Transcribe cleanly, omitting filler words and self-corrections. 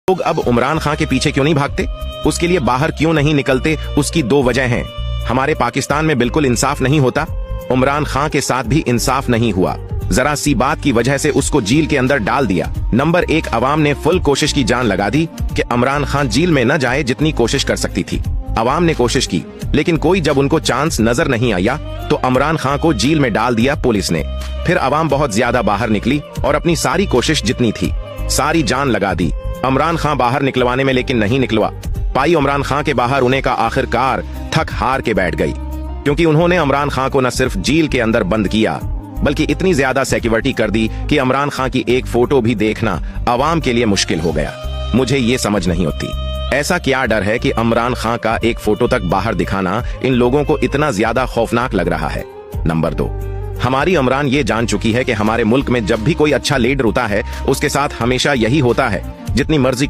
लोग अब इमरान खान के पीछे क्यों नहीं भागते, उसके लिए बाहर क्यों नहीं निकलते? उसकी दो वजह हैं। हमारे पाकिस्तान में बिल्कुल इंसाफ नहीं होता, इमरान खान के साथ भी इंसाफ नहीं हुआ। जरा सी बात की वजह से उसको जेल के अंदर डाल दिया। नंबर 1, अवाम ने फुल कोशिश की जान लगा दी कि इमरान खान जेल में न जाए, जितनी कोशिश कर सकती थी। अवाम ने कोशिश की, लेकिन कोई जब उनको चांस नजर नहीं आया तो इमरान खान को जेल में डाल दिया पुलिस ने। फिर अवाम बहुत ज्यादा बाहर निकली और अपनी सारी कोशिश जितनी थी सारी जान लगा दी इमरान खान बाहर निकलवाने में, लेकिन नहीं निकलवा पाई। इमरान खान के बाहर होने का आखिरकार थक हार के बैठ गई, क्योंकि उन्होंने इमरान खान को न सिर्फ जेल के अंदर बंद किया बल्कि इतनी ज्यादा सिक्योरिटी कर दी कि इमरान खान की एक फोटो भी देखना अवाम के लिए मुश्किल हो गया। मुझे ये समझ नहीं होती, ऐसा क्या डर है कि इमरान खान का एक फोटो तक बाहर दिखाना इन लोगों को इतना ज्यादा खौफनाक लग रहा है। नंबर 2, हमारी इमरान ये जान चुकी है कि हमारे मुल्क में जब भी कोई अच्छा लीडर होता है उसके साथ हमेशा यही होता है, जितनी मर्जी